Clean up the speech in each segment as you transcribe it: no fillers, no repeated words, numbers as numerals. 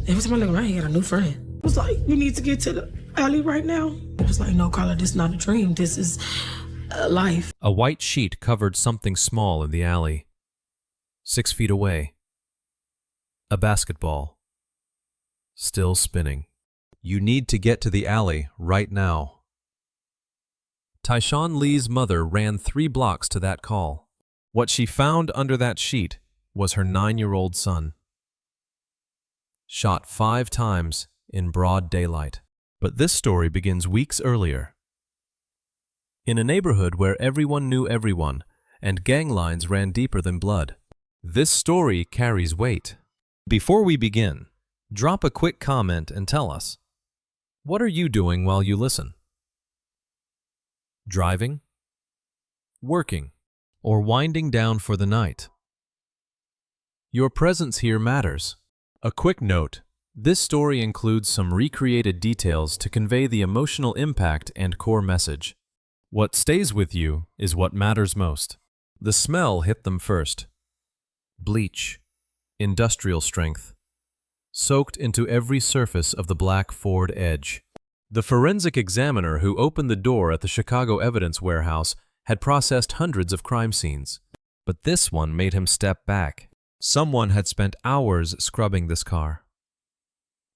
Every time I look around, he got a new friend. I was like, "You need to get to the alley right now." I was like, "No, Carla, this is not a dream. This is life." A white sheet covered something small in the alley. 6 feet away. A basketball. Still spinning. You need to get to the alley right now. Tyshawn Lee's mother ran 3 blocks to that call. What she found under that sheet was her 9-year-old son. Shot 5 times in broad daylight. But this story begins weeks earlier. In a neighborhood where everyone knew everyone and gang lines ran deeper than blood. This story carries weight. Before we begin, drop a quick comment and tell us, what are you doing while you listen? Driving? Working? Or winding down for the night? Your presence here matters. A quick note, this story includes some recreated details to convey the emotional impact and core message. What stays with you is what matters most. The smell hit them first. Bleach, industrial strength, soaked into every surface of the black Ford Edge. The forensic examiner who opened the door at the Chicago evidence warehouse had processed hundreds of crime scenes, but this one made him step back. Someone had spent hours scrubbing this car,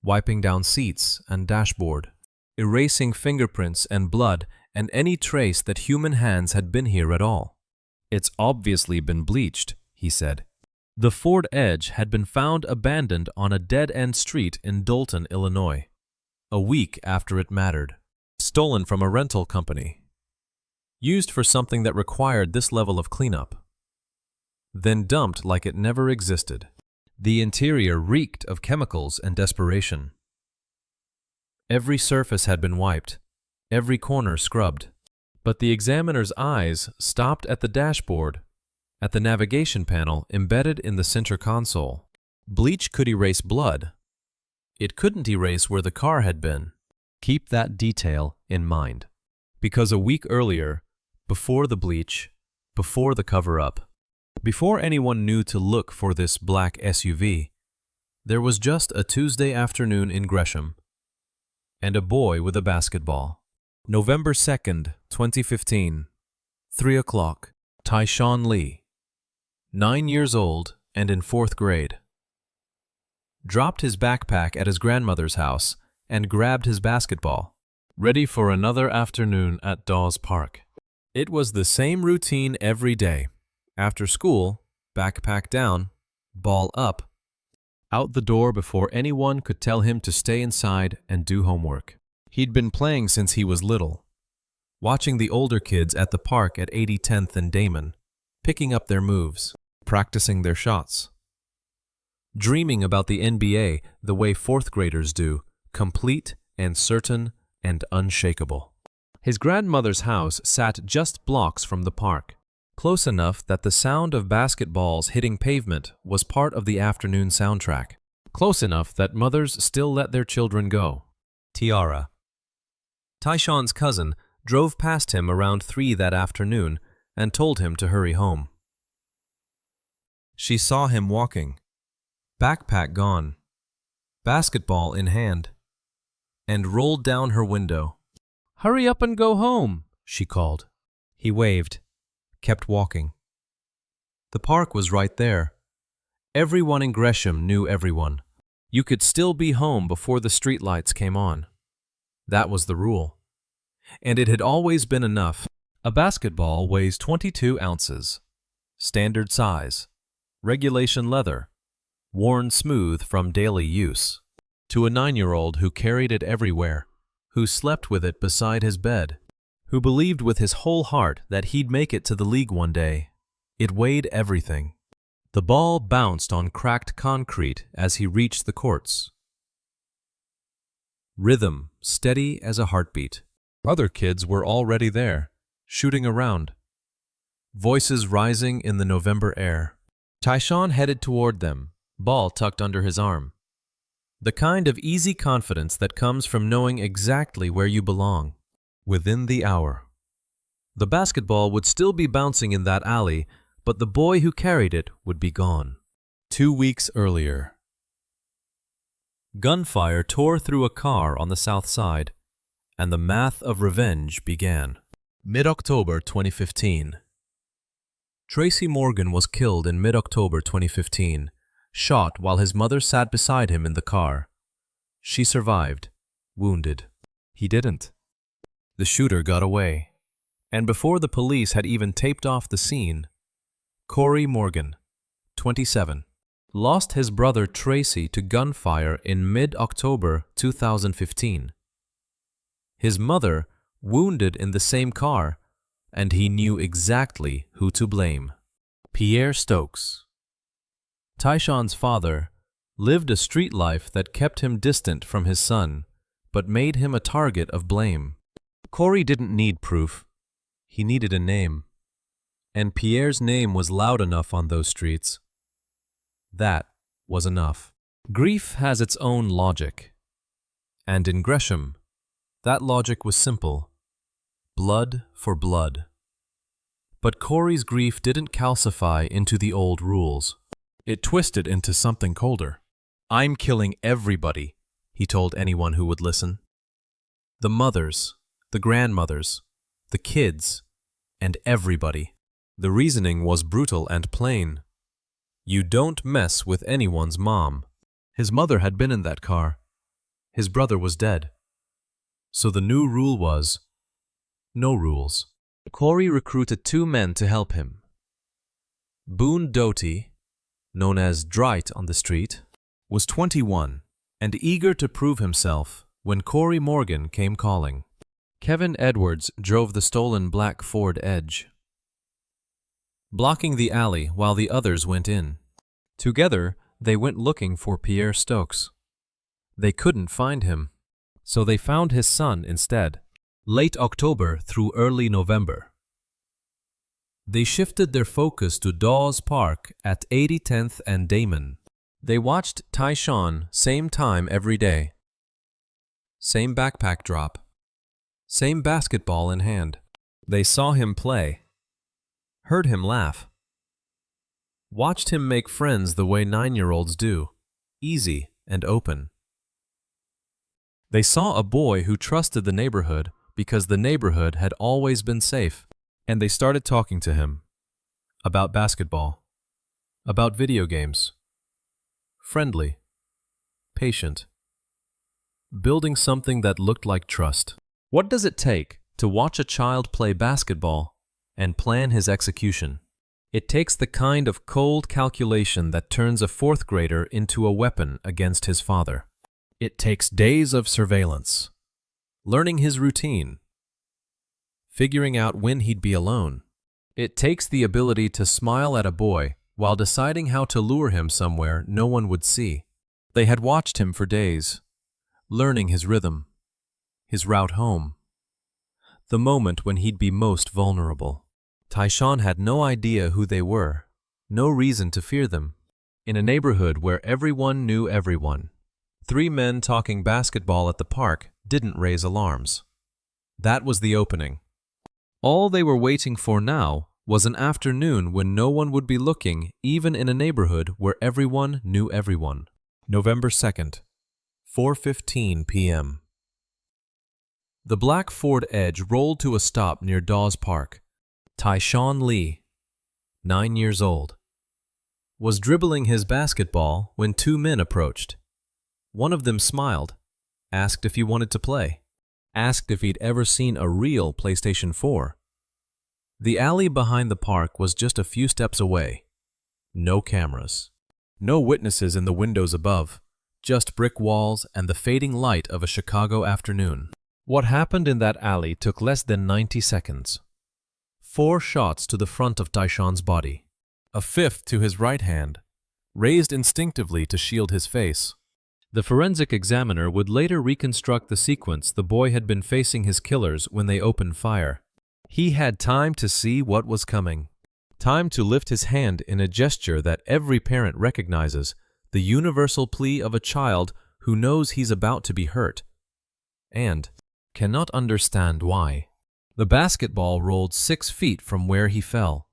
wiping down seats and dashboard, erasing fingerprints and blood and any trace that human hands had been here at all. It's obviously been bleached, he said. The Ford Edge had been found abandoned on a dead-end street in Dolton, Illinois, a week after it mattered, stolen from a rental company, used for something that required this level of cleanup, then dumped like it never existed. The interior reeked of chemicals and desperation. Every surface had been wiped, every corner scrubbed, but the examiner's eyes stopped at the dashboard, at the navigation panel embedded in the center console. Bleach could erase blood. It couldn't erase where the car had been. Keep that detail in mind. Because a week earlier, before the bleach, before the cover-up, before anyone knew to look for this black SUV, there was just a Tuesday afternoon in Gresham, and a boy with a basketball. November 2nd, 2015, 3 o'clock, Tyshawn Lee, 9 years old and in 4th grade, dropped his backpack at his grandmother's house and grabbed his basketball, ready for another afternoon at Dawes Park. It was the same routine every day. After school, backpack down, ball up, out the door before anyone could tell him to stay inside and do homework. He'd been playing since he was little, watching the older kids at the park at 8010th and Damon, picking up their moves, practicing their shots, dreaming about the NBA the way 4th graders do, complete and certain and unshakable. His grandmother's house sat just blocks from the park, close enough that the sound of basketballs hitting pavement was part of the afternoon soundtrack, close enough that mothers still let their children go. Tiara. Tyshawn's cousin drove past him around 3 that afternoon and told him to hurry home. She saw him walking, backpack gone, basketball in hand, and rolled down her window. "Hurry up and go home," she called. He waved, kept walking. The park was right there. Everyone in Gresham knew everyone. You could still be home before the streetlights came on. That was the rule. And it had always been enough. A basketball weighs 22 ounces. Standard size. Regulation leather. Worn smooth from daily use. To a 9-year-old who carried it everywhere, who slept with it beside his bed, who believed with his whole heart that he'd make it to the league one day, it weighed everything. The ball bounced on cracked concrete as he reached the courts. Rhythm steady as a heartbeat. Other kids were already there, shooting around. Voices rising in the November air. Tyshawn headed toward them, ball tucked under his arm. The kind of easy confidence that comes from knowing exactly where you belong. Within the hour. The basketball would still be bouncing in that alley, but the boy who carried it would be gone. 2 weeks earlier. Gunfire tore through a car on the south side, and the math of revenge began. Mid-October 2015. Tracy Morgan was killed in mid-October 2015, shot while his mother sat beside him in the car. She survived, wounded. He didn't. The shooter got away, and before the police had even taped off the scene, Corey Morgan, 27, lost his brother Tracy to gunfire in mid-October 2015. His mother wounded in the same car, and he knew exactly who to blame. Pierre Stokes. Tyshawn's father lived a street life that kept him distant from his son, but made him a target of blame. Corey didn't need proof. He needed a name. And Pierre's name was loud enough on those streets. That was enough. Grief has its own logic. And in Gresham, that logic was simple. Blood for blood. But Corey's grief didn't calcify into the old rules. It twisted into something colder. "I'm killing everybody," he told anyone who would listen. The mothers, the grandmothers, the kids, and everybody. The reasoning was brutal and plain. You don't mess with anyone's mom. His mother had been in that car. His brother was dead. So the new rule was, no rules. Corey recruited 2 men to help him. Boone Doty, known as Dright on the street, was 21 and eager to prove himself when Corey Morgan came calling. Kevin Edwards drove the stolen black Ford Edge, blocking the alley while the others went in. Together, they went looking for Pierre Stokes. They couldn't find him, so they found his son instead. Late October through early November. They shifted their focus to Dawes Park at 8010th and Damon. They watched Tyshawn same time every day. Same backpack drop. Same basketball in hand. They saw him play. Heard him laugh. Watched him make friends the way 9-year-olds do, easy and open. They saw a boy who trusted the neighborhood because the neighborhood had always been safe, and they started talking to him about basketball, about video games. Friendly, patient, building something that looked like trust. What does it take to watch a child play basketball and plan his execution? It takes the kind of cold calculation that turns a 4th grader into a weapon against his father. It takes days of surveillance, learning his routine, figuring out when he'd be alone. It takes the ability to smile at a boy while deciding how to lure him somewhere no one would see. They had watched him for days, learning his rhythm, his route home, the moment when he'd be most vulnerable. Tyshawn had no idea who they were, no reason to fear them. In a neighborhood where everyone knew everyone, 3 men talking basketball at the park didn't raise alarms. That was the opening. All they were waiting for now was an afternoon when no one would be looking, even in a neighborhood where everyone knew everyone. November 2nd, 4:15 p.m. The black Ford Edge rolled to a stop near Dawes Park. Tyshawn Lee, 9 years old, was dribbling his basketball when 2 men approached. One of them smiled, asked if he wanted to play, asked if he'd ever seen a real PlayStation 4. The alley behind the park was just a few steps away. No cameras. No witnesses in the windows above, just brick walls and the fading light of a Chicago afternoon. What happened in that alley took less than 90 seconds. 4 shots to the front of Tyshawn's body, a 5th to his right hand, raised instinctively to shield his face. The forensic examiner would later reconstruct the sequence the boy had been facing his killers when they opened fire. He had time to see what was coming, time to lift his hand in a gesture that every parent recognizes, the universal plea of a child who knows he's about to be hurt, and cannot understand why. The basketball rolled 6 feet from where he fell.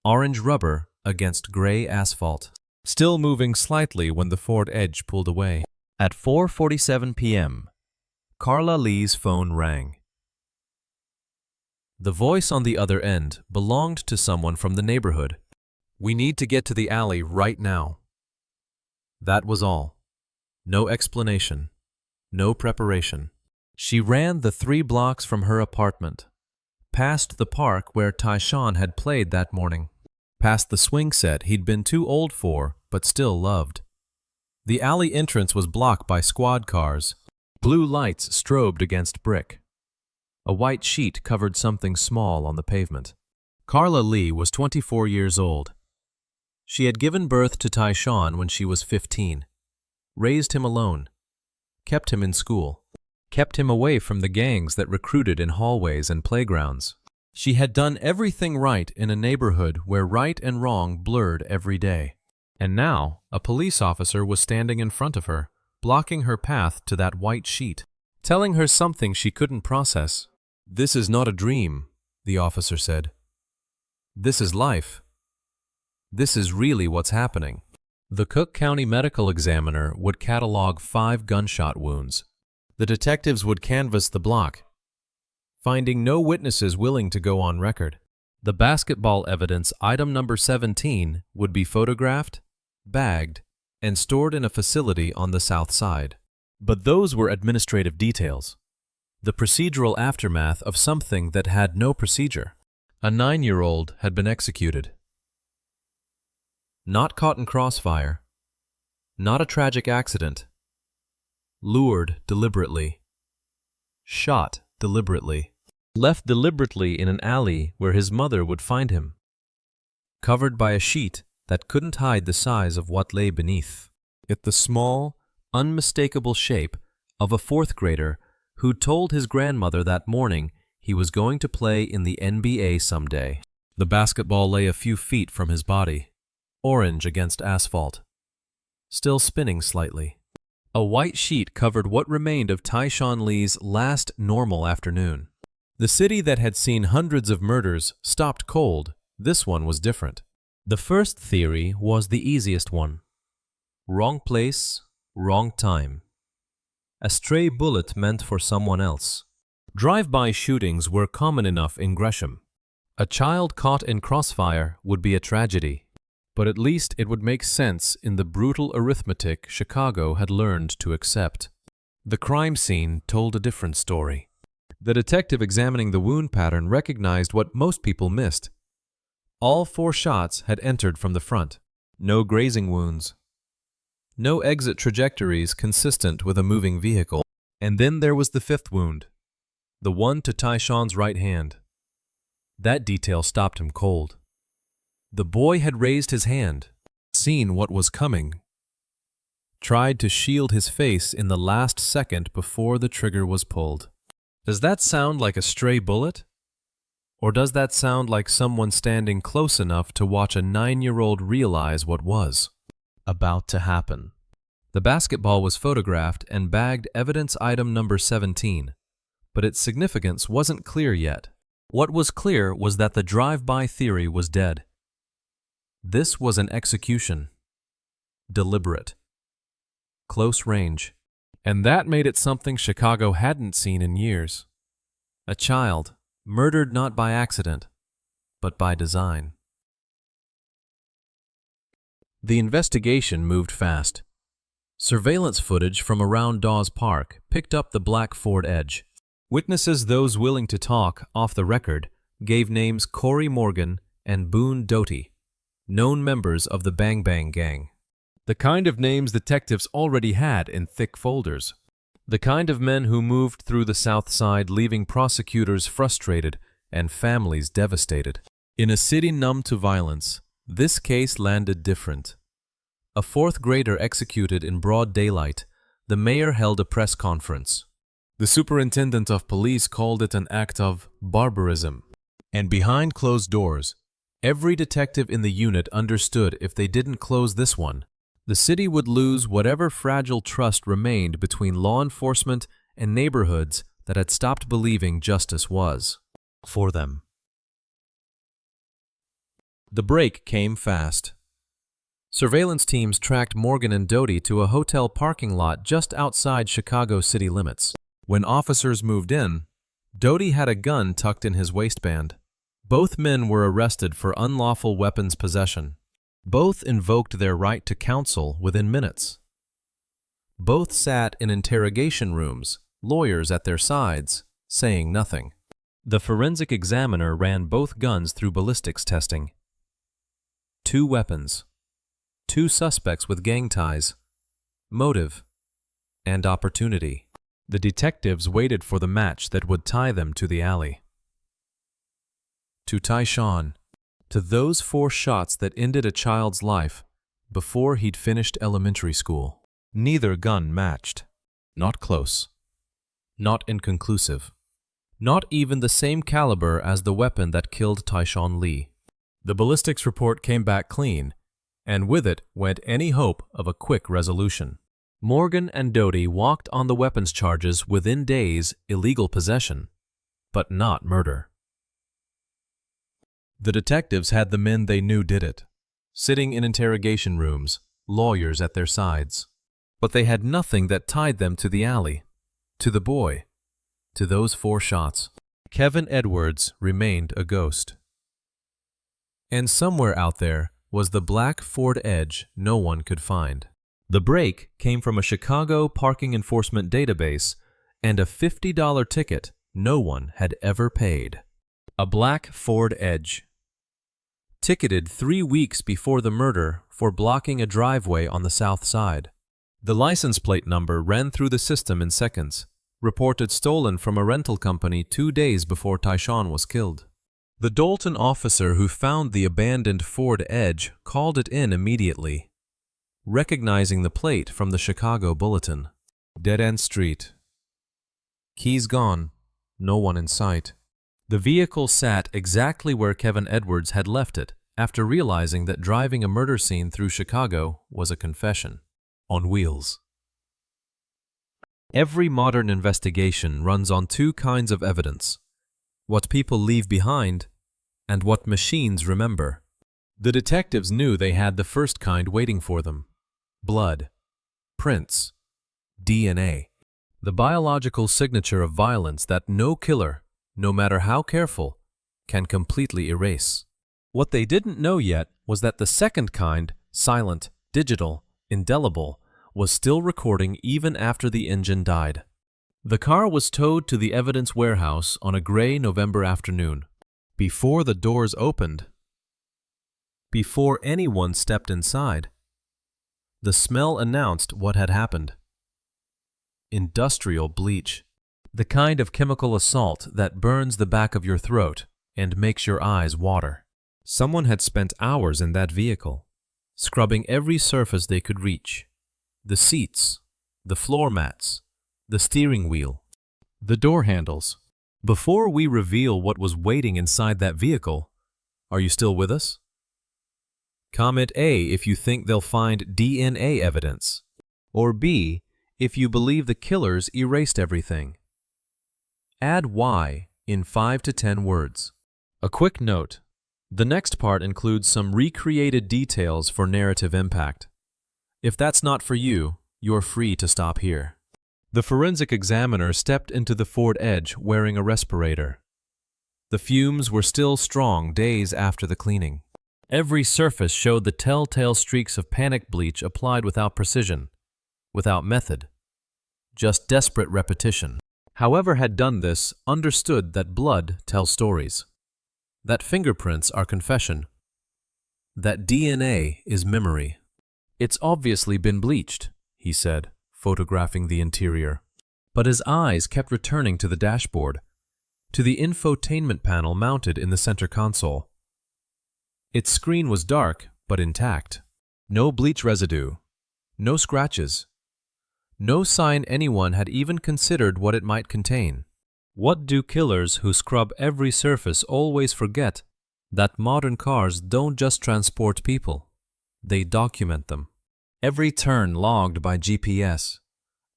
Orange rubber against gray asphalt, still moving slightly when the Ford Edge pulled away. At 4:47 p.m., Carla Lee's phone rang. The voice on the other end belonged to someone from the neighborhood. "We need to get to the alley right now." That was all. No explanation. No preparation. She ran the 3 blocks from her apartment, past the park where Tyshawn had played that morning, past the swing set he'd been too old for but still loved. The alley entrance was blocked by squad cars. Blue lights strobed against brick. A white sheet covered something small on the pavement. Carla Lee was 24 years old. She had given birth to Tyshawn when she was 15, raised him alone, kept him in school, kept him away from the gangs that recruited in hallways and playgrounds. She had done everything right in a neighborhood where right and wrong blurred every day. And now, a police officer was standing in front of her, blocking her path to that white sheet, telling her something she couldn't process. "This is not a dream," the officer said. "This is life. This is really what's happening." The Cook County medical examiner would catalog 5 gunshot wounds. The detectives would canvass the block, finding no witnesses willing to go on record. The basketball evidence, item number 17, would be photographed, bagged, and stored in a facility on the south side. But those were administrative details, the procedural aftermath of something that had no procedure. A 9-year-old had been executed. Not caught in crossfire, not a tragic accident. Lured deliberately, shot deliberately, left deliberately in an alley where his mother would find him, covered by a sheet that couldn't hide the size of what lay beneath it, the small, unmistakable shape of a 4th grader who told his grandmother that morning he was going to play in the NBA someday. The basketball lay a few feet from his body, orange against asphalt, still spinning slightly. A white sheet covered what remained of Tyshawn Lee's last normal afternoon. The city that had seen hundreds of murders stopped cold. This one was different. The first theory was the easiest one. Wrong place, wrong time. A stray bullet meant for someone else. Drive-by shootings were common enough in Gresham. A child caught in crossfire would be a tragedy, but at least it would make sense in the brutal arithmetic Chicago had learned to accept. The crime scene told a different story. The detective examining the wound pattern recognized what most people missed. All 4 shots had entered from the front. No grazing wounds. No exit trajectories consistent with a moving vehicle. And then there was the 5th wound, the one to Tyshawn's right hand. That detail stopped him cold. The boy had raised his hand, seen what was coming, tried to shield his face in the last second before the trigger was pulled. Does that sound like a stray bullet? Or does that sound like someone standing close enough to watch a 9-year-old realize what was about to happen? The basketball was photographed and bagged evidence item number 17, but its significance wasn't clear yet. What was clear was that the drive-by theory was dead. This was an execution. Deliberate. Close range. And that made it something Chicago hadn't seen in years. A child, murdered not by accident, but by design. The investigation moved fast. Surveillance footage from around Dawes Park picked up the black Ford Edge. Witnesses, those willing to talk off the record, gave names Corey Morgan and Boone Doty, known members of the Bang Bang Gang. The kind of names detectives already had in thick folders. The kind of men who moved through the South Side leaving prosecutors frustrated and families devastated. In a city numb to violence, this case landed different. A 4th grader executed in broad daylight. The mayor held a press conference. The superintendent of police called it an act of barbarism. And behind closed doors, every detective in the unit understood if they didn't close this one, the city would lose whatever fragile trust remained between law enforcement and neighborhoods that had stopped believing justice was for them. The break came fast. Surveillance teams tracked Morgan and Doty to a hotel parking lot just outside Chicago city limits. When officers moved in, Doty had a gun tucked in his waistband. Both men were arrested for unlawful weapons possession. Both invoked their right to counsel within minutes. Both sat in interrogation rooms, lawyers at their sides, saying nothing. The forensic examiner ran both guns through ballistics testing. 2 weapons. 2 suspects with gang ties, motive, and opportunity. The detectives waited for the match that would tie them to the alley. To Tyshawn, to those 4 shots that ended a child's life before he'd finished elementary school. Neither gun matched. Not close. Not inconclusive. Not even the same caliber as the weapon that killed Tyshawn Lee. The ballistics report came back clean, and with it went any hope of a quick resolution. Morgan and Doty walked on the weapons charges within days: illegal possession, but not murder. The detectives had the men they knew did it, sitting in interrogation rooms, lawyers at their sides. But they had nothing that tied them to the alley, to the boy, to those 4 shots. Kevin Edwards remained a ghost. And somewhere out there was the black Ford Edge no one could find. The break came from a Chicago parking enforcement database and a $50 ticket no one had ever paid. A black Ford Edge. Ticketed 3 weeks before the murder for blocking a driveway on the south side. The license plate number ran through the system in seconds, reported stolen from a rental company 2 days before Tyshawn was killed. The Dalton officer who found the abandoned Ford Edge called it in immediately, recognizing the plate from the Chicago Bulletin. Dead-end street. Keys gone. No one in sight. The vehicle sat exactly where Kevin Edwards had left it after realizing that driving a murder scene through Chicago was a confession. On wheels. Every modern investigation runs on 2 kinds of evidence: what people leave behind and what machines remember. The detectives knew they had the first kind waiting for them: blood, prints, DNA, the biological signature of violence that no killer, no matter how careful, can completely erase. What they didn't know yet was that the second kind, silent, digital, indelible, was still recording even after the engine died. The car was towed to the evidence warehouse on a gray November afternoon. Before the doors opened, before anyone stepped inside, the smell announced what had happened. Industrial bleach. The kind of chemical assault that burns the back of your throat and makes your eyes water. Someone had spent hours in that vehicle, scrubbing every surface they could reach. The seats, the floor mats, the steering wheel, the door handles. Before we reveal what was waiting inside that vehicle, are you still with us? Comment A if you think they'll find DNA evidence, or B if you believe the killers erased everything. Add Y in 5 to 10 words. A quick note: the next part includes some recreated details for narrative impact. If that's not for you, you're free to stop here. The forensic examiner stepped into the Ford Edge wearing a respirator. The fumes were still strong days after the cleaning. Every surface showed the telltale streaks of panic bleach applied without precision, without method, just desperate repetition. Whoever had done this understood that blood tells stories, that fingerprints are confession, that DNA is memory. "It's obviously been bleached," he said, photographing the interior. But his eyes kept returning to the dashboard, to the infotainment panel mounted in the center console. Its screen was dark, but intact. No bleach residue, no scratches, no sign anyone had even considered what it might contain. What do killers who scrub every surface always forget? That modern cars don't just transport people, they document them. Every turn logged by GPS,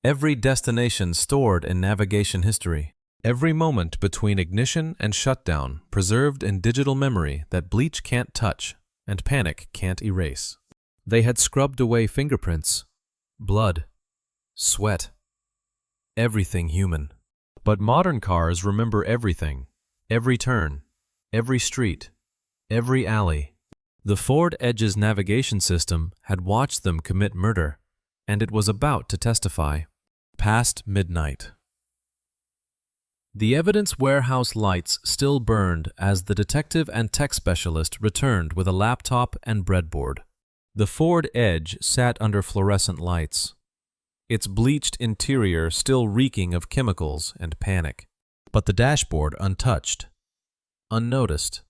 every destination stored in navigation history, every moment between ignition and shutdown preserved in digital memory that bleach can't touch and panic can't erase. They had scrubbed away fingerprints, blood, sweat, everything human. But modern cars remember everything, every turn, every street, every alley. The Ford Edge's navigation system had watched them commit murder, and it was about to testify. Past midnight. The evidence warehouse lights still burned as the detective and tech specialist returned with a laptop and breadboard. The Ford Edge sat under fluorescent lights, its bleached interior still reeking of chemicals and panic, but the dashboard untouched, unnoticed,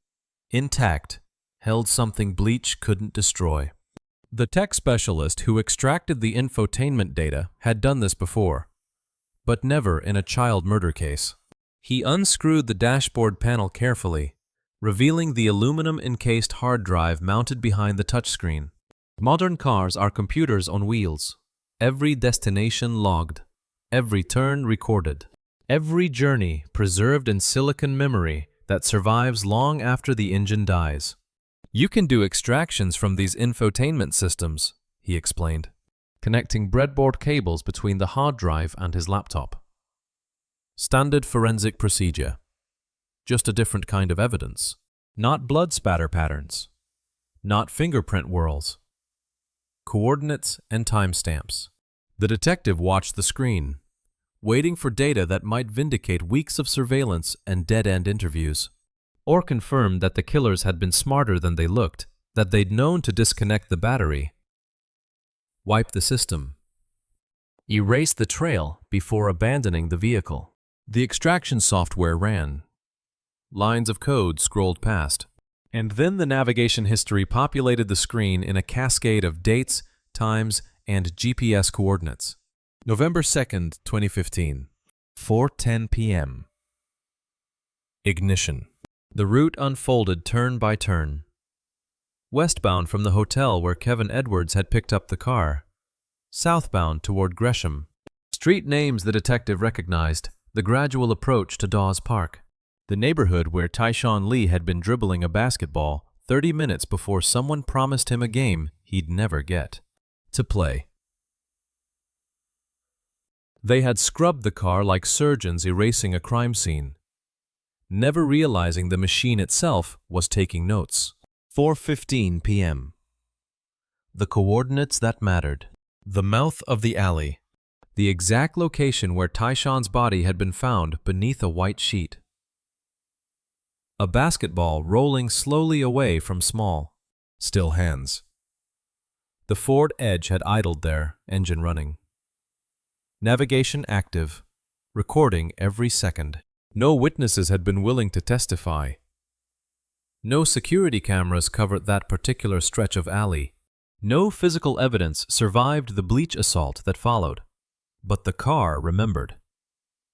intact, held something bleach couldn't destroy. The tech specialist who extracted the infotainment data had done this before, but never in a child murder case. He unscrewed the dashboard panel carefully, revealing the aluminum-encased hard drive mounted behind the touchscreen. Modern cars are computers on wheels. Every destination logged, every turn recorded, every journey preserved in silicon memory that survives long after the engine dies. You can do extractions from these infotainment systems, he explained, connecting breadboard cables between the hard drive and his laptop. Standard forensic procedure. Just a different kind of evidence. Not blood spatter patterns. Not fingerprint whorls. Coordinates and timestamps. The detective watched the screen, waiting for data that might vindicate weeks of surveillance and dead-end interviews, or confirm that the killers had been smarter than they looked, that they'd known to disconnect the battery, wipe the system, erase the trail before abandoning the vehicle. The extraction software ran. Lines of code scrolled past. And then the navigation history populated the screen in a cascade of dates, times, and GPS coordinates. November 2nd, 2015, 4:10 p.m. Ignition. The route unfolded turn by turn. Westbound from the hotel where Kevin Edwards had picked up the car. Southbound toward Gresham. Street names the detective recognized. The gradual approach to Dawes Park, the neighborhood where Tyshawn Lee had been dribbling a basketball 30 minutes before someone promised him a game he'd never get to play. They had scrubbed the car like surgeons erasing a crime scene, never realizing the machine itself was taking notes. 4:15 p.m. The coordinates that mattered. The mouth of the alley. The exact location where Tyshawn's body had been found beneath a white sheet. A basketball rolling slowly away from Small. Still hands. The Ford Edge had idled there, engine running. Navigation active, recording every second. No witnesses had been willing to testify. No security cameras covered that particular stretch of alley. No physical evidence survived the bleach assault that followed. But the car remembered.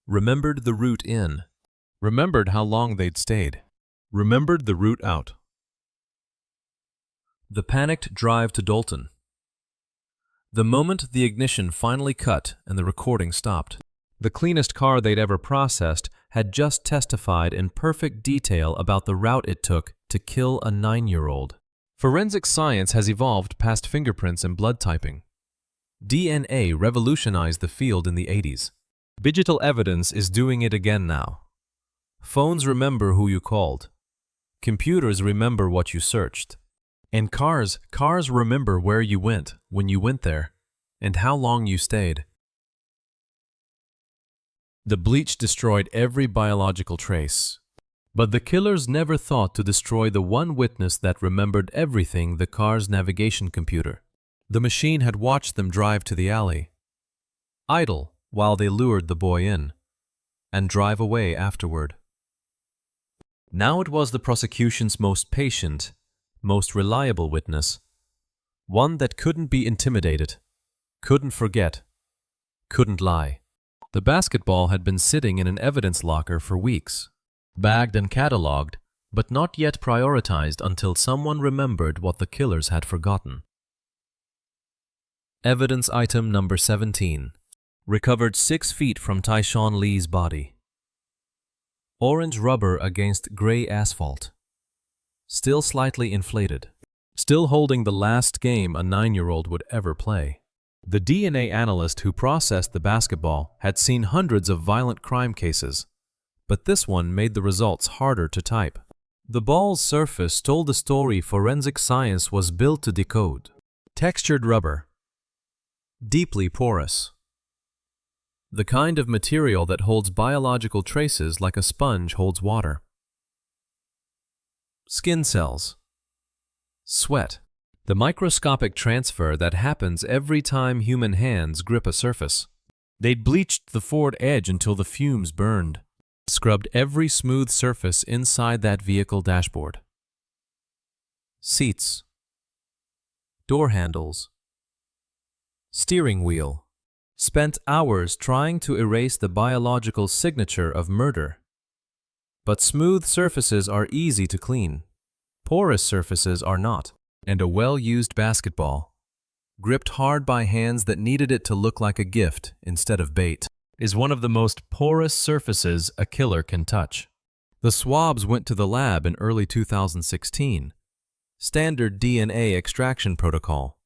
Remembered the route in. Remembered how long they'd stayed. Remembered the route out. The panicked drive to Dalton. The moment the ignition finally cut and the recording stopped, the cleanest car they'd ever processed had just testified in perfect detail about the route it took to kill a 9-year-old. Forensic science has evolved past fingerprints and blood typing. DNA revolutionized the field in the 80s. Digital evidence is doing it again now. Phones remember who you called. Computers remember what you searched. And cars remember where you went when you went there, and how long you stayed. The bleach destroyed every biological trace. But the killers never thought to destroy the one witness that remembered everything: the car's navigation computer. The machine had watched them drive to the alley, idle while they lured the boy in, and drive away afterward. Now it was the prosecution's most patient, most reliable witness, one that couldn't be intimidated, couldn't forget, couldn't lie. The basketball had been sitting in an evidence locker for weeks, bagged and catalogued, but not yet prioritized until someone remembered what the killers had forgotten. Evidence item number 17, recovered 6 feet from Tyshawn Lee's body. Orange rubber against gray asphalt, still slightly inflated. still holding the last game a 9-year-old would ever play. The DNA analyst who processed the basketball had seen hundreds of violent crime cases, but this one made the results harder to type. The ball's surface told a story forensic science was built to decode. Textured rubber. Deeply porous. The kind of material that holds biological traces like a sponge holds water. Skin cells. Sweat. The microscopic transfer that happens every time human hands grip a surface. They'd bleached the forward edge until the fumes burned. Scrubbed every smooth surface inside that vehicle dashboard. Seats. Door handles. Steering wheel. Spent hours trying to erase the biological signature of murder. But smooth surfaces are easy to clean. Porous surfaces are not. And a well-used basketball, gripped hard by hands that needed it to look like a gift instead of bait, is one of the most porous surfaces a killer can touch. The swabs went to the lab in early 2016. Standard DNA extraction protocol.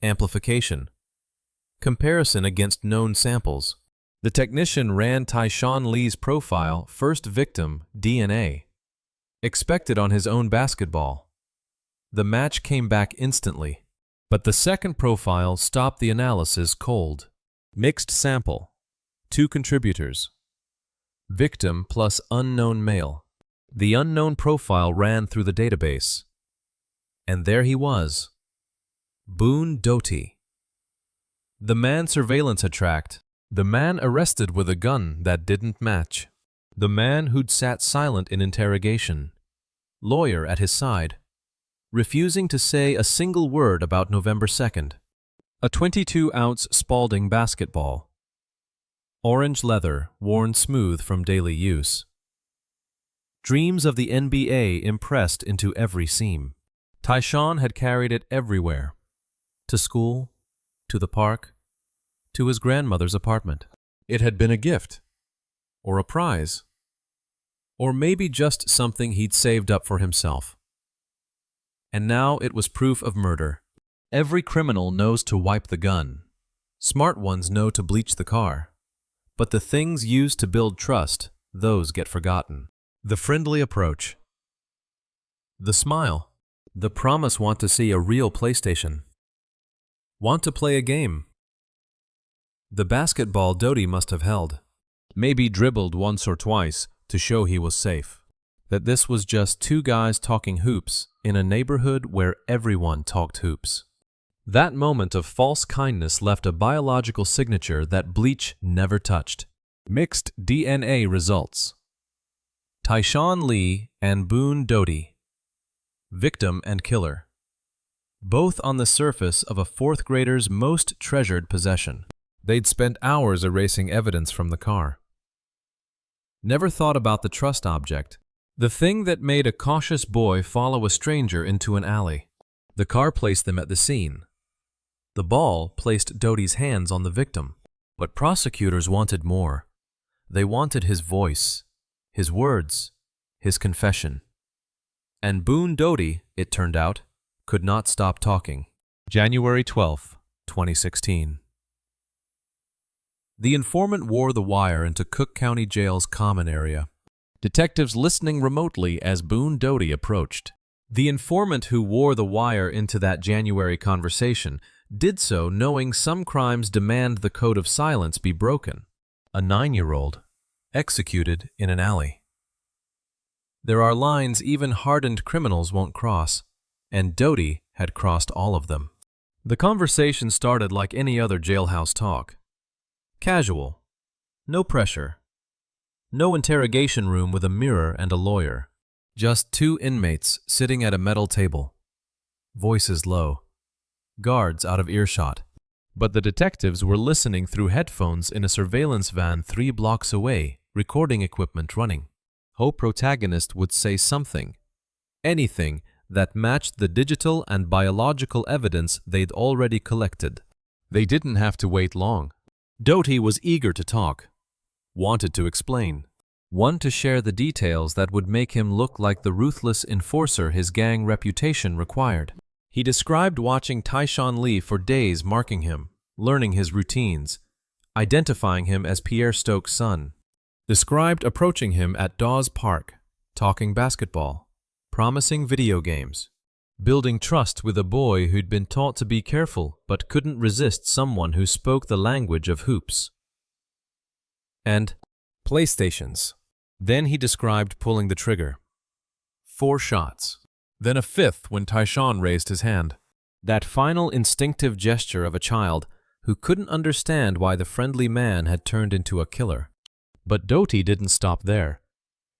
Amplification. Comparison against known samples. The technician ran Tyshawn Lee's profile, first victim, DNA. Expected on his own basketball. The match came back instantly, but the second profile stopped the analysis cold. Mixed sample. 2 contributors. Victim plus unknown male. The unknown profile ran through the database. And there he was. Boone Doty. The man surveillance had tracked. The man arrested with a gun that didn't match. The man who'd sat silent in interrogation. Lawyer at his side. Refusing to say a single word about November 2nd. A 22-ounce Spalding basketball. Orange leather, worn smooth from daily use. Dreams of the NBA impressed into every seam. Tyshawn had carried it everywhere. To school, to the park, to his grandmother's apartment. It had been a gift, or a prize, or maybe just something he'd saved up for himself. And now it was proof of murder. Every criminal knows to wipe the gun. Smart ones know to bleach the car. But the things used to build trust, those get forgotten. The friendly approach. The smile. The promise want to see a real PlayStation. Want to play a game. The basketball Doty must have held. Maybe dribbled once or twice to show he was safe. That this was just 2 guys talking hoops in a neighborhood where everyone talked hoops. That moment of false kindness left a biological signature that bleach never touched. Mixed DNA results. Tyshawn Lee and Boone Doty. Victim and killer. Both on the surface of a 4th grader's most treasured possession. They'd spent hours erasing evidence from the car. Never thought about the trust object. The thing that made a cautious boy follow a stranger into an alley. The car placed them at the scene. The ball placed Doty's hands on the victim. But prosecutors wanted more. They wanted his voice, his words, his confession. And Boone Doty, it turned out, could not stop talking. January 12, 2016. The informant wore the wire into Cook County Jail's common area. Detectives listening remotely as Boone Doty approached. The informant who wore the wire into that January conversation did so knowing some crimes demand the code of silence be broken. A 9-year-old, executed in an alley. There are lines even hardened criminals won't cross, and Doty had crossed all of them. The conversation started like any other jailhouse talk. Casual. No pressure. No interrogation room with a mirror and a lawyer. Just 2 inmates sitting at a metal table. Voices low. Guards out of earshot. But the detectives were listening through headphones in a surveillance van 3 blocks away, recording equipment running. Hope protagonist would say something. Anything that matched the digital and biological evidence they'd already collected. They didn't have to wait long. Doty was eager to talk. Wanted to explain. one to share the details that would make him look like the ruthless enforcer his gang reputation required. He described watching Tyshawn Lee for days, marking him, learning his routines, identifying him as Pierre Stokes' son. Described approaching him at Dawes Park, talking basketball, promising video games, building trust with a boy who'd been taught to be careful but couldn't resist someone who spoke the language of hoops. And PlayStations. Then he described pulling the trigger. 4 shots. Then a 5th when Tyshawn raised his hand. That final instinctive gesture of a child who couldn't understand why the friendly man had turned into a killer. But Doty didn't stop there.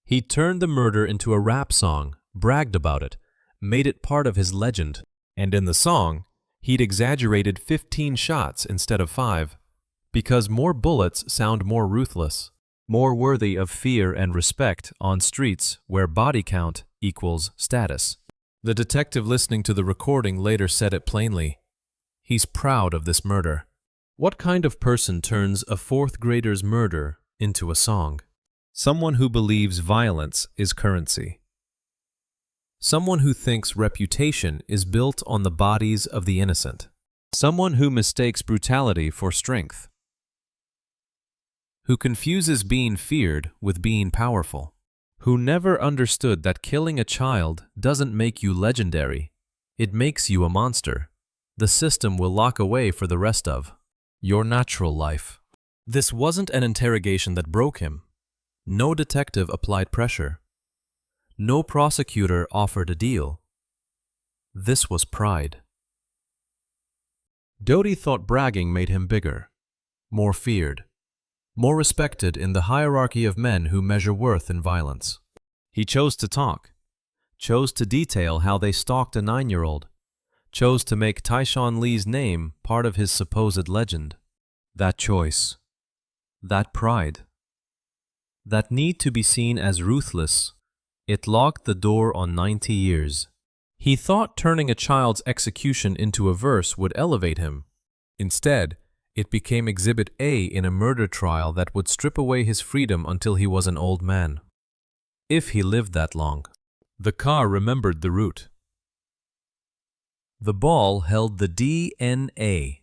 He turned the murder into a rap song, bragged about it, made it part of his legend. And in the song, he'd exaggerated 15 shots instead of 5, because more bullets sound more ruthless, more worthy of fear and respect on streets where body count equals status. The detective listening to the recording later said it plainly. He's proud of this murder. What kind of person turns a 4th grader's murder into a song? Someone who believes violence is currency. Someone who thinks reputation is built on the bodies of the innocent. Someone who mistakes brutality for strength. Who confuses being feared with being powerful. Who never understood that killing a child doesn't make you legendary. It makes you a monster. The system will lock away for the rest of your natural life. This wasn't an interrogation that broke him. No detective applied pressure. No prosecutor offered a deal. This was pride. Doty thought bragging made him bigger, more feared, more respected in the hierarchy of men who measure worth in violence. He chose to talk, chose to detail how they stalked a 9-year-old, chose to make Tyshawn Lee's name part of his supposed legend. That choice, that pride, that need to be seen as ruthless, it locked the door on 90 years. He thought turning a child's execution into a verse would elevate him. Instead, it became Exhibit A in a murder trial that would strip away his freedom until he was an old man. If he lived that long. The car remembered the route. The ball held the DNA.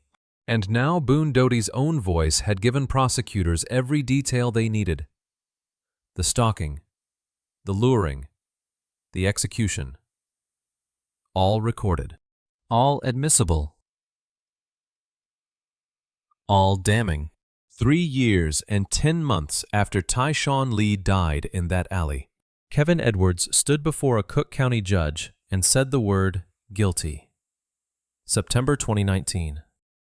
And now Boone Doty's own voice had given prosecutors every detail they needed. The stalking, the luring, the execution. All recorded. All admissible. All damning. 3 years and 10 months after Tyshawn Lee died in that alley, Kevin Edwards stood before a Cook County judge and said the word guilty. September 2019.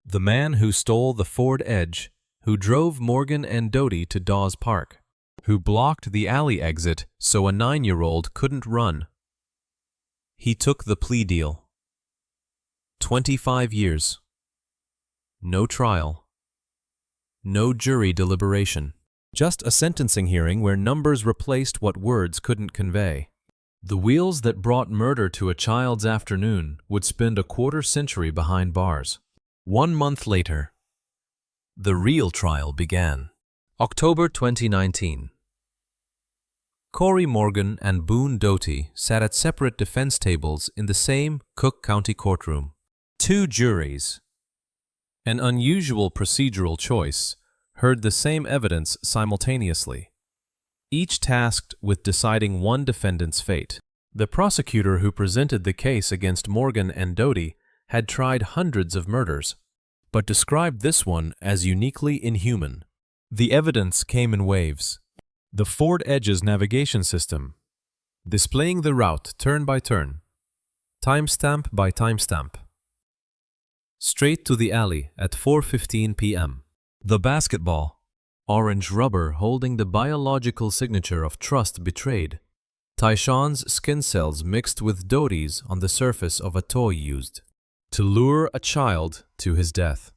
The man who stole the Ford Edge, who drove Morgan and Doty to Dawes Park, who blocked the alley exit so a 9-year-old couldn't run. He took the plea deal. 25 years. No trial. No jury deliberation. Just a sentencing hearing where numbers replaced what words couldn't convey. The wheels that brought murder to a child's afternoon would spend a quarter-century behind bars. 1 month later, the real trial began. October 2019. Corey Morgan and Boone Doty sat at separate defense tables in the same Cook County courtroom. 2 juries, an unusual procedural choice, heard the same evidence simultaneously, each tasked with deciding one defendant's fate. The prosecutor who presented the case against Morgan and Doty had tried hundreds of murders, but described this one as uniquely inhuman. The evidence came in waves. The Ford Edge's navigation system, displaying the route turn by turn, timestamp by timestamp. Straight to the alley at 4:15 p.m. The basketball, orange rubber holding the biological signature of trust betrayed. Tyshawn's skin cells mixed with Doty's on the surface of a toy used to lure a child to his death.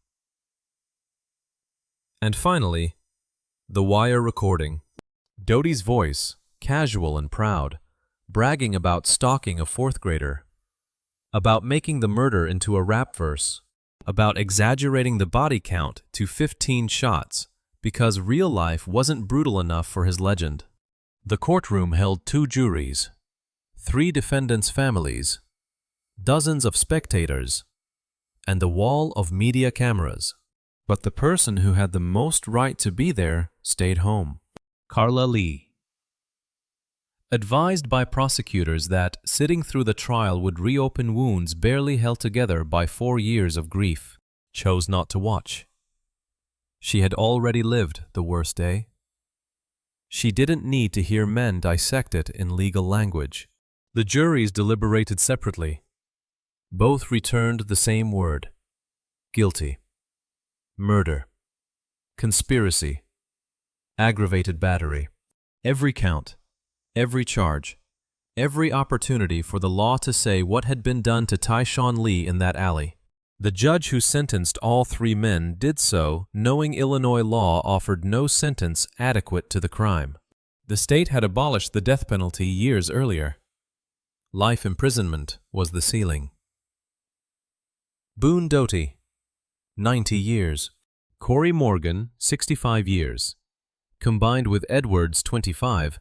And finally, the wire recording. Doty's voice, casual and proud, bragging about stalking a 4th grader, about making the murder into a rap verse, about exaggerating the body count to 15 shots because real life wasn't brutal enough for his legend. The courtroom held 2 juries, 3 defendants' families, dozens of spectators, and a wall of media cameras. But the person who had the most right to be there stayed home. Carla Lee. Advised by prosecutors that sitting through the trial would reopen wounds barely held together by 4 years of grief, chose not to watch. She had already lived the worst day. She didn't need to hear men dissect it in legal language. The juries deliberated separately. Both returned the same word: guilty. Murder, conspiracy, aggravated battery. Every count, every charge, every opportunity for the law to say what had been done to Tyshawn Lee in that alley. The judge who sentenced all 3 men did so knowing Illinois law offered no sentence adequate to the crime. The state had abolished the death penalty years earlier. Life imprisonment was the ceiling. Boone Doty, 90 years. Corey Morgan, 65 years. Combined with Edwards, 25,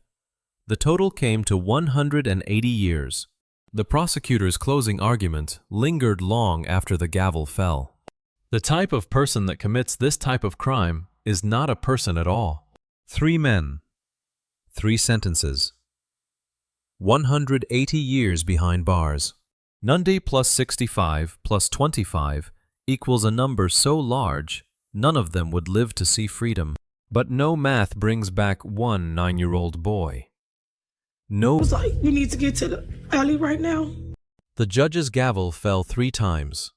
the total came to 180 years. The prosecutor's closing argument lingered long after the gavel fell. The type of person that commits this type of crime is not a person at all. 3 men, 3 sentences. 180 years behind bars. Nundy plus 65 plus 25 equals a number so large, none of them would live to see freedom. But no math brings back one 9-year-old boy. No. It was like, you need to get to the alley right now. The judge's gavel fell 3 times.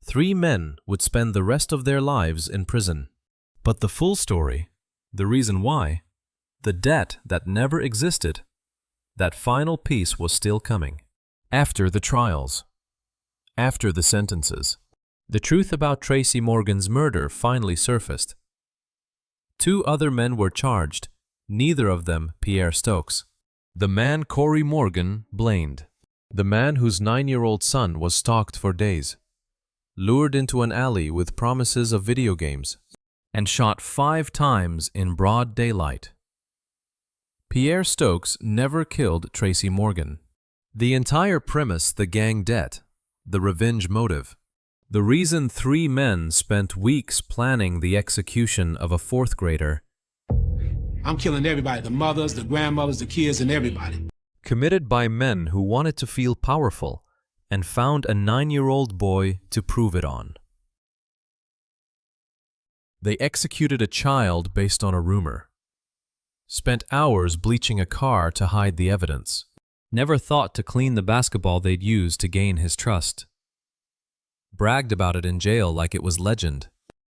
3 men would spend the rest of their lives in prison. But the full story, the reason why, the debt that never existed, that final piece was still coming. After the trials, after the sentences, the truth about Tracy Morgan's murder finally surfaced. 2 other men were charged, neither of them Pierre Stokes. The man Corey Morgan blamed. The man whose 9-year-old son was stalked for days, lured into an alley with promises of video games, and shot 5 times in broad daylight. Pierre Stokes never killed Tracy Morgan. The entire premise, the gang debt, the revenge motive, the reason 3 men spent weeks planning the execution of a 4th grader. I'm killing everybody, the mothers, the grandmothers, the kids, and everybody. Committed by men who wanted to feel powerful and found a 9-year-old boy to prove it on. They executed a child based on a rumor. Spent hours bleaching a car to hide the evidence. Never thought to clean the basketball they'd used to gain his trust. Bragged about it in jail like it was legend.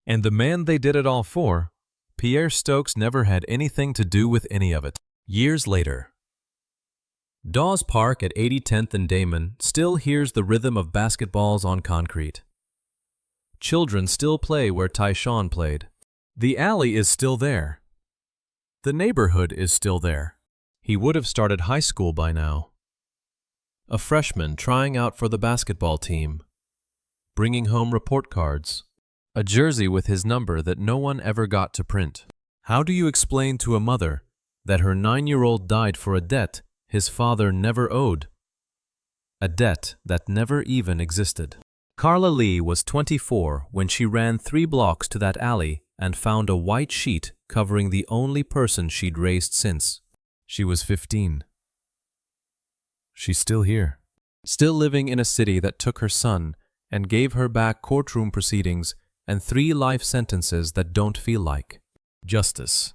And the man they did it all for, Pierre Stokes, never had anything to do with any of it. Years later, Dawes Park at 8010th and Damon still hears the rhythm of basketballs on concrete. Children still play where Tyshawn played. The alley is still there. The neighborhood is still there. He would have started high school by now. A freshman trying out for the basketball team, bringing home report cards, a jersey with his number that no one ever got to print. How do you explain to a mother that her 9-year-old died for a debt his father never owed? A debt that never even existed. Carla Lee was 24 when she ran 3 blocks to that alley and found a white sheet covering the only person she'd raised since. She was 15. She's still here, still living in a city that took her son and gave her back courtroom proceedings and 3 life sentences that don't feel like justice,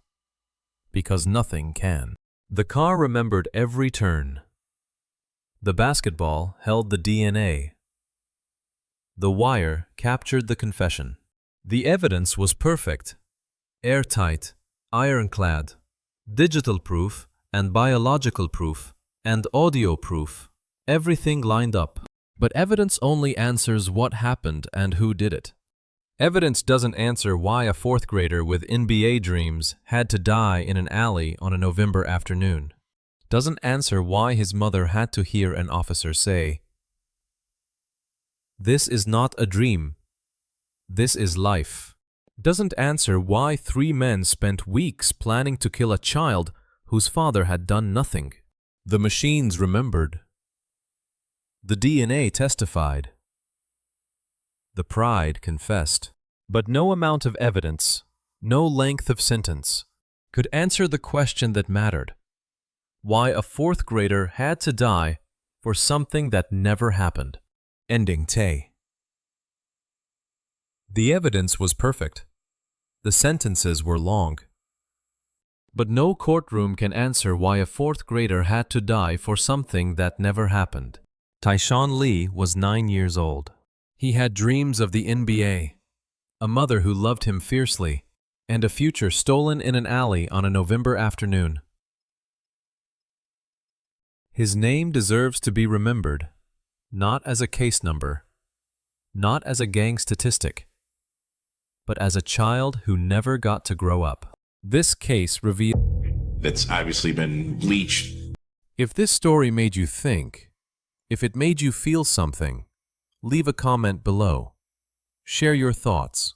because nothing can. The car remembered every turn. The basketball held the DNA. The wire captured the confession. The evidence was perfect, airtight, ironclad, digital proof and biological proof and audio proof. Everything lined up. But evidence only answers what happened and who did it. Evidence doesn't answer why a 4th grader with NBA dreams had to die in an alley on a November afternoon. Doesn't answer why his mother had to hear an officer say, "This is not a dream. This is life." Doesn't answer why 3 men spent weeks planning to kill a child whose father had done nothing. The machines remembered. The DNA testified. The pride confessed. But no amount of evidence, no length of sentence, could answer the question that mattered: why a fourth grader had to die for something that never happened. Ending Tay. The evidence was perfect. The sentences were long. But no courtroom can answer why a fourth grader had to die for something that never happened. Tyshawn Lee was 9 years old. He had dreams of the NBA, a mother who loved him fiercely, and a future stolen in an alley on a November afternoon. His name deserves to be remembered, not as a case number, not as a gang statistic, but as a child who never got to grow up. This case revealed that's obviously been bleached. If this story made you think, if it made you feel something, leave a comment below. Share your thoughts.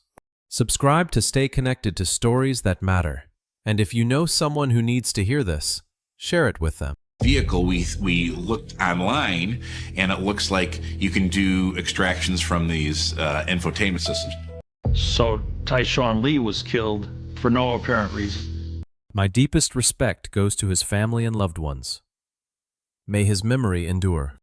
Subscribe to stay connected to stories that matter. And if you know someone who needs to hear this, share it with them. Vehicle, we looked online, and it looks like you can do extractions from these infotainment systems. So Tyshawn Lee was killed for no apparent reason. My deepest respect goes to his family and loved ones. May his memory endure.